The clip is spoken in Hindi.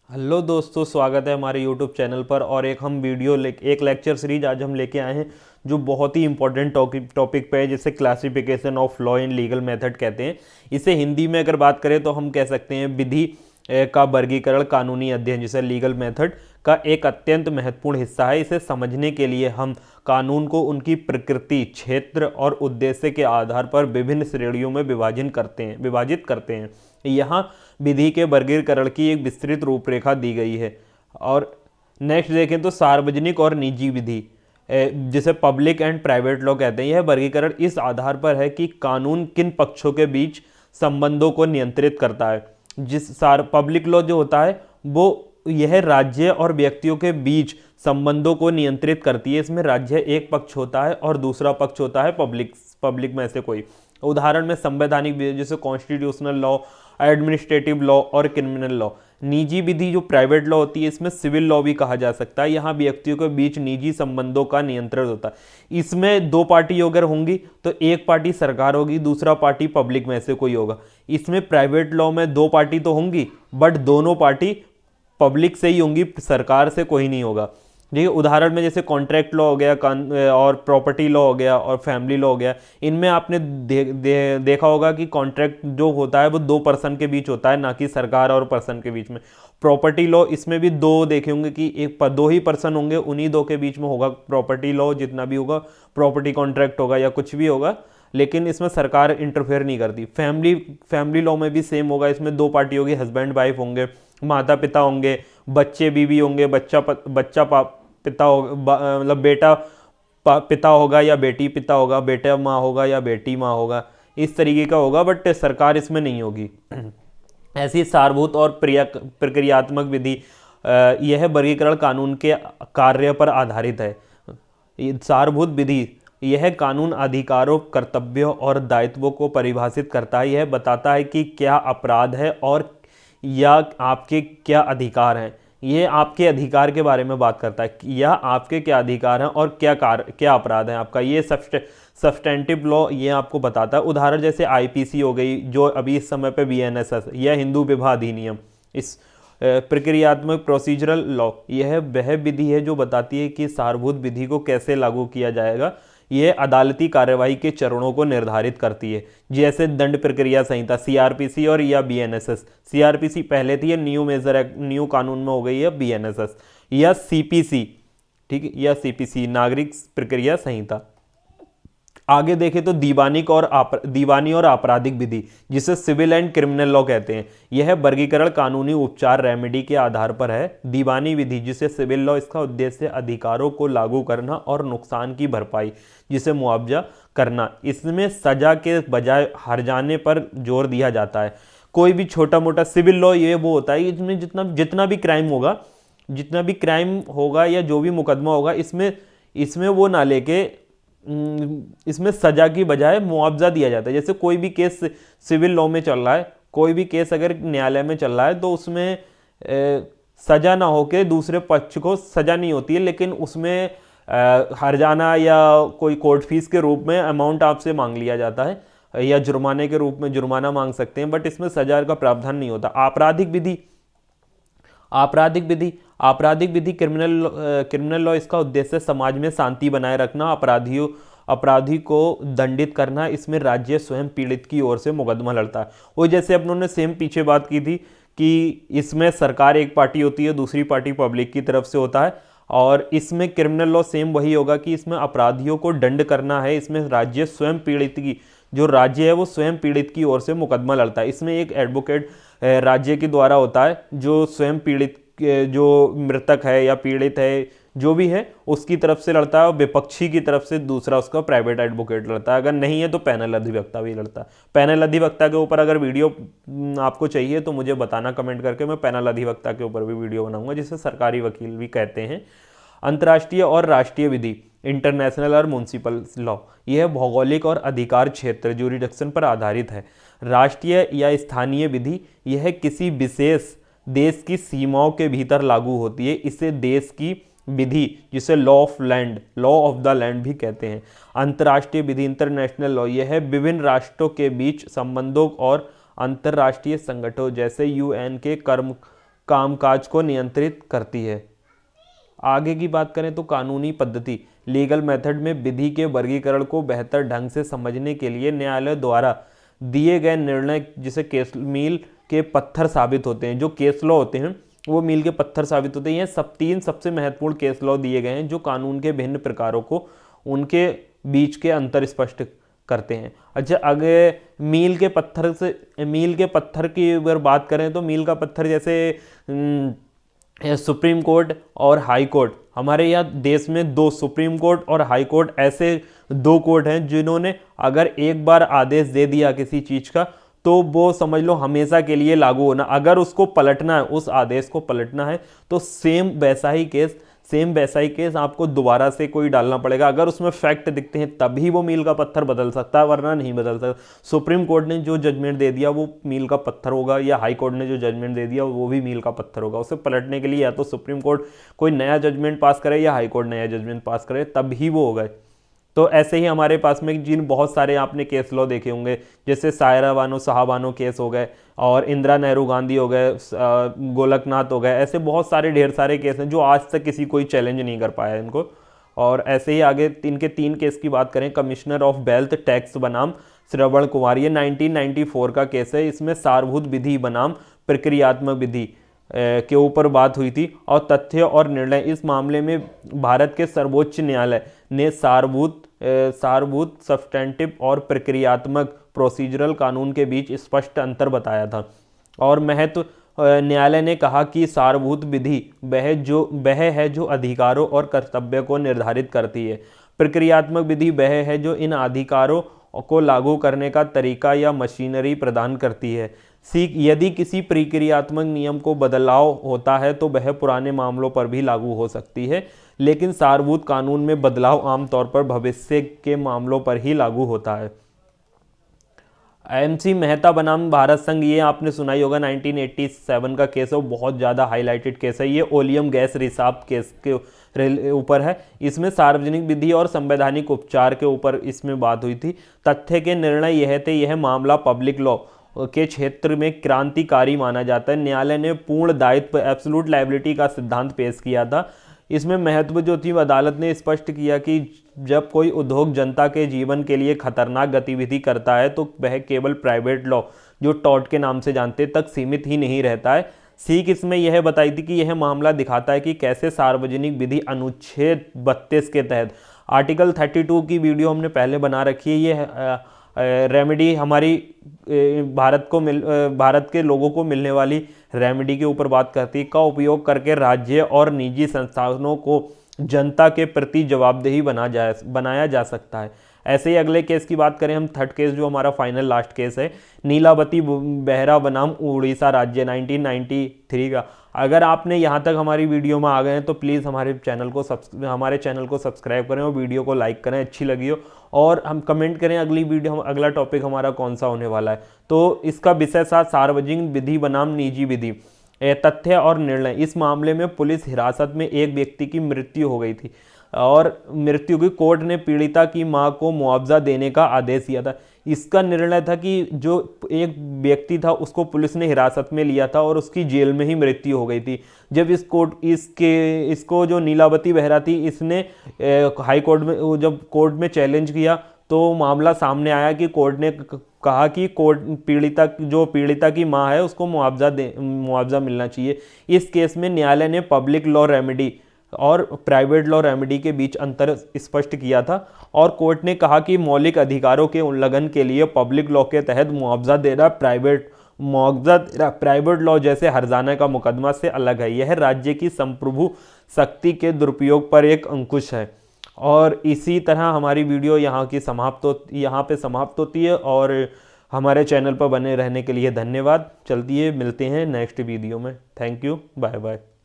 हेलो दोस्तों, स्वागत है हमारे यूट्यूब चैनल पर। और एक लेक्चर सीरीज आज हम लेके आए हैं जो बहुत ही इंपॉर्टेंट टॉपिक पे है, जिसे classification of law in legal method कहते हैं। इसे हिंदी में अगर बात करें तो हम कह सकते हैं विधि का वर्गीकरण, कानूनी अध्ययन, जिसे लीगल मेथड का एक अत्यंत महत्वपूर्ण हिस्सा है। इसे समझने के लिए हम कानून को उनकी प्रकृति, क्षेत्र और उद्देश्य के आधार पर विभिन्न श्रेणियों में विभाजित करते हैं। यहाँ विधि के वर्गीकरण की एक विस्तृत रूपरेखा दी गई है। और नेक्स्ट देखें तो सार्वजनिक और निजी विधि, जिसे पब्लिक एंड प्राइवेट लॉ कहते हैं। यह वर्गीकरण इस आधार पर है कि कानून किन पक्षों के बीच संबंधों को नियंत्रित करता है। पब्लिक लॉ जो होता है वो यह राज्य और व्यक्तियों के बीच संबंधों को नियंत्रित करती है। इसमें राज्य एक पक्ष होता है और दूसरा पक्ष होता है पब्लिक में से कोई। उदाहरण में संवैधानिक विधि जैसे कॉन्स्टिट्यूशनल लॉ, एडमिनिस्ट्रेटिव लॉ और क्रिमिनल लॉ। निजी विधि जो प्राइवेट लॉ होती है, इसमें सिविल लॉ भी कहा जा सकता है। यहाँ व्यक्तियों के बीच निजी संबंधों का नियंत्रण होता है। इसमें दो पार्टी अगर होंगी तो एक पार्टी सरकार होगी, दूसरा पार्टी पब्लिक में से कोई होगा। इसमें प्राइवेट लॉ में दो पार्टी तो होंगी, बट दोनों पार्टी पब्लिक से ही होंगी, सरकार से कोई नहीं होगा। देखिए उदाहरण में जैसे कॉन्ट्रैक्ट लॉ हो गया, और प्रॉपर्टी लॉ हो गया और फैमिली लॉ हो गया। इनमें आपने देखा होगा कि कॉन्ट्रैक्ट जो होता है वो दो पर्सन के बीच होता है, ना कि सरकार और पर्सन के बीच में। प्रॉपर्टी लॉ, इसमें भी दो देखे होंगे कि दो ही पर्सन होंगे, उन्हीं दो के बीच में होगा प्रॉपर्टी लॉ। जितना भी होगा प्रॉपर्टी कॉन्ट्रैक्ट होगा या कुछ भी होगा, लेकिन इसमें सरकार इंटरफेयर नहीं करती। फैमिली लॉ में भी सेम होगा। इसमें दो पार्टी होगी, हस्बैंड वाइफ होंगे, माता पिता होंगे, बच्चे बीवी होंगे, पिता होगा, मतलब बेटा पिता होगा या बेटी पिता होगा, बेटा माँ होगा या बेटी माँ होगा, इस तरीके का होगा। बट सरकार इसमें नहीं होगी। ऐसी सारभूत और प्रक्रियात्मक विधि, यह वर्गीकरण कानून के कार्य पर आधारित है। सारभूत विधि यह कानून अधिकारों, कर्तव्यों और दायित्वों को परिभाषित करता है। यह बताता है कि क्या अपराध है और या आपके क्या अधिकार हैं। ये आपके अधिकार के बारे में बात करता है, या आपके क्या अधिकार हैं और क्या अपराध है आपका। ये सब्सटेंटिव लॉ ये आपको बताता है। उदाहरण जैसे आईपीसी हो गई, जो अभी इस समय पे बीएनएसएस, या हिंदू विवाह अधिनियम। इस प्रक्रियात्मक प्रोसीजरल लॉ, यह वह विधि है जो बताती है कि सारभूत विधि को कैसे लागू किया जाएगा। यह अदालती कार्यवाही के चरणों को निर्धारित करती है, जैसे दंड प्रक्रिया संहिता सीआरपीसी और या बीएनएसएस। सीआरपीसी पहले थी, या न्यू मेजर एक्ट, न्यू कानून में हो गई है बीएनएसएस, या सीपीसी, ठीक है, या सीपीसी नागरिक प्रक्रिया संहिता। आगे देखें तो दीवानी और आपराधिक विधि, जिसे सिविल एंड क्रिमिनल लॉ कहते हैं। यह वर्गीकरण कानूनी उपचार रेमेडी के आधार पर है। दीवानी विधि जिसे सिविल लॉ, इसका उद्देश्य अधिकारों को लागू करना और नुकसान की भरपाई जिसे मुआवजा करना। इसमें सजा के बजाय हर्जाने पर जोर दिया जाता है। कोई भी छोटा मोटा सिविल लॉ ये वो होता है, इसमें जितना भी क्राइम होगा या जो भी मुकदमा होगा, इसमें वो ना लेके इसमें सजा की बजाय मुआवजा दिया जाता है। जैसे कोई भी केस सिविल लॉ में चल रहा है, कोई भी केस अगर न्यायालय में चल रहा है तो उसमें सजा ना होके दूसरे पक्ष को सजा नहीं होती है, लेकिन उसमें हर्जाना या कोई कोर्ट फीस के रूप में अमाउंट आपसे मांग लिया जाता है, या जुर्माने के रूप में जुर्माना मांग सकते हैं, बट इसमें सजा का प्रावधान नहीं होता। आपराधिक विधि क्रिमिनल लॉ, इसका उद्देश्य समाज में शांति बनाए रखना, अपराधी को दंडित करना। इसमें राज्य स्वयं पीड़ित की ओर से मुकदमा लड़ता है। वो जैसे अपनों ने सेम पीछे बात की थी कि इसमें सरकार एक पार्टी होती है, दूसरी पार्टी पब्लिक की तरफ से होता है। और इसमें क्रिमिनल लॉ सेम वही होगा कि इसमें अपराधियों को दंड करना है। इसमें राज्य स्वयं पीड़ित की, जो राज्य है वो स्वयं पीड़ित की ओर से मुकदमा लड़ता है। इसमें एक एडवोकेट राज्य के द्वारा होता है, जो स्वयं पीड़ित, जो मृतक है या पीड़ित है जो भी है उसकी तरफ से लड़ता है, और विपक्षी की तरफ से दूसरा उसका प्राइवेट एडवोकेट लड़ता है। अगर नहीं है तो पैनल अधिवक्ता भी लड़ता है। पैनल अधिवक्ता के ऊपर अगर वीडियो आपको चाहिए तो मुझे बताना कमेंट करके, मैं पैनल अधिवक्ता के ऊपर भी वीडियो बनाऊंगा, जिसे सरकारी वकील भी कहते हैं। अंतर्राष्ट्रीय और राष्ट्रीय विधि, इंटरनेशनल और म्युनिसिपल लॉ, यह भौगोलिक और अधिकार क्षेत्र ज्यूरिडिक्शन पर आधारित है। राष्ट्रीय या स्थानीय विधि, यह किसी विशेष देश की सीमाओं के भीतर लागू होती है। इसे देश की विधि, जिसे लॉ ऑफ द लैंड भी कहते हैं। अंतर्राष्ट्रीय विधि, इंटरनेशनल लॉ, यह विभिन्न राष्ट्रों के बीच संबंधों और अंतर्राष्ट्रीय संगठनों जैसे यूएन के कामकाज को नियंत्रित करती है। आगे की बात करें तो कानूनी पद्धति, लीगल मेथड में विधि के वर्गीकरण को बेहतर ढंग से समझने के लिए न्यायालय द्वारा दिए गए निर्णय, जिसे केस मील के पत्थर साबित होते हैं, जो केस लॉ होते हैं वो मील के पत्थर साबित होते हैं। ये तीन सबसे महत्वपूर्ण केस लॉ दिए गए हैं जो कानून के भिन्न प्रकारों को, उनके बीच के अंतर स्पष्ट करते हैं। अच्छा, अगर मील के पत्थर की अगर बात करें तो मील का पत्थर जैसे सुप्रीम कोर्ट और हाई कोर्ट, हमारे यहाँ देश में दो सुप्रीम कोर्ट और हाई कोर्ट ऐसे दो कोर्ट हैं जिन्होंने अगर एक बार आदेश दे दिया किसी चीज़ का तो वो समझ लो हमेशा के लिए लागू होना। अगर उसको पलटना है, उस आदेश को पलटना है तो सेम वैसा ही केस आपको दोबारा से कोई डालना पड़ेगा। अगर उसमें फैक्ट दिखते हैं तभी वो मील का पत्थर बदल सकता है, वरना नहीं बदल सकता। सुप्रीम कोर्ट ने जो जजमेंट दे दिया वो मील का पत्थर होगा, या हाई कोर्ट ने जो जजमेंट दे दिया वो भी मील का पत्थर होगा। उसे पलटने के लिए या तो सुप्रीम कोर्ट कोई नया जजमेंट पास करे या हाई कोर्ट नया जजमेंट पास करे, तभी वो होगा। तो ऐसे ही हमारे पास में जिन बहुत सारे आपने केस लॉ देखे होंगे, जैसे सायरा बानो साहबानो केस हो गए, और इंदिरा नेहरू गांधी हो गए, गोलकनाथ हो गए, ऐसे बहुत सारे ढेर सारे केस हैं जो आज तक किसी कोई चैलेंज नहीं कर पाया इनको। और ऐसे ही आगे इनके 3 केस की बात करें, कमिश्नर ऑफ वेल्थ टैक्स बनाम श्रवण कुमार, ये 1994 का केस है। इसमें सारभूत विधि बनाम प्रक्रियात्मक विधि के ऊपर बात हुई थी। और तथ्य और निर्णय, इस मामले में भारत के सर्वोच्च न्यायालय ने सारभूत सब्सटेंटिव और प्रक्रियात्मक प्रोसीजरल कानून के बीच स्पष्ट अंतर बताया था। और न्यायालय ने कहा कि सारभूत विधि वह है जो अधिकारों और कर्तव्य को निर्धारित करती है, प्रक्रियात्मक विधि वह है जो इन अधिकारों को लागू करने का तरीका या मशीनरी प्रदान करती है। यदि किसी प्रक्रियात्मक नियम को बदलाव होता है तो वह पुराने मामलों पर भी लागू हो सकती है, लेकिन सारभूत कानून में बदलाव आमतौर पर भविष्य के मामलों पर ही लागू होता है। MC मेहता बनाम भारत संघ, ये आपने सुना ही होगा, 1987 का केस है, वो बहुत ज़्यादा हाईलाइटेड केस है। ये ओलियम गैस रिसाव केस के ऊपर है। इसमें सार्वजनिक विधि और संवैधानिक उपचार के ऊपर इसमें बात हुई थी। तथ्य के निर्णय यह थे, यह मामला पब्लिक लॉ के क्षेत्र में क्रांतिकारी माना जाता है। न्यायालय ने पूर्ण दायित्व एब्सोल्यूट लायबिलिटी का सिद्धांत पेश किया था। इसमें महत्व जो थी, अदालत ने स्पष्ट किया कि जब कोई उद्योग जनता के जीवन के लिए खतरनाक गतिविधि करता है तो वह केवल प्राइवेट लॉ, जो टॉर्ट के नाम से जानते, तक सीमित ही नहीं रहता है। सीख इसमें यह बताई थी कि यह मामला दिखाता है कि कैसे सार्वजनिक विधि अनुच्छेद 32 के तहत, आर्टिकल 32 की वीडियो हमने पहले बना रखी है। ये रेमेडी हमारी भारत के लोगों को मिलने वाली रेमेडी के ऊपर बात करती है, का उपयोग करके राज्य और निजी संस्थानों को जनता के प्रति जवाबदेही बनाया जा सकता है। ऐसे ही अगले केस की बात करें हम, थर्ड केस जो हमारा फाइनल लास्ट केस है, नीलावती बेहरा बनाम उड़ीसा राज्य, 1993 का। अगर आपने यहाँ तक हमारी वीडियो में आ गए हैं तो प्लीज़ हमारे चैनल को सब्सक्राइब करें और वीडियो को लाइक करें अच्छी लगी हो, और हम कमेंट करें अगला टॉपिक हमारा कौन सा होने वाला है। तो इसका विषय था सार्वजनिक विधि बनाम निजी विधि, तथ्य और निर्णय। इस मामले में पुलिस हिरासत में एक व्यक्ति की मृत्यु हो गई थी और मृत्यु की कोर्ट ने पीड़िता की मां को मुआवजा देने का आदेश दिया था। इसका निर्णय था कि जो एक व्यक्ति था उसको पुलिस ने हिरासत में लिया था और उसकी जेल में ही मृत्यु हो गई थी। जब इसको जो नीलावती बेहरा थी, इसने हाई कोर्ट में जब कोर्ट में चैलेंज किया तो मामला सामने आया कि कोर्ट ने कहा कि पीड़िता की मां है उसको मुआवजा मिलना चाहिए। इस केस में न्यायालय ने पब्लिक लॉ रेमेडी और प्राइवेट लॉ रेमेडी के बीच अंतर स्पष्ट किया था, और कोर्ट ने कहा कि मौलिक अधिकारों के उल्लंघन के लिए पब्लिक लॉ के तहत मुआवजा देना प्राइवेट लॉ जैसे हर्जाना का मुकदमा से अलग है। यह राज्य की संप्रभु शक्ति के दुरुपयोग पर एक अंकुश है। और इसी तरह हमारी वीडियो यहाँ पे समाप्त होती है, और हमारे चैनल पर बने रहने के लिए धन्यवाद। चलती है, मिलते हैं नेक्स्ट वीडियो में। Thank you, bye bye.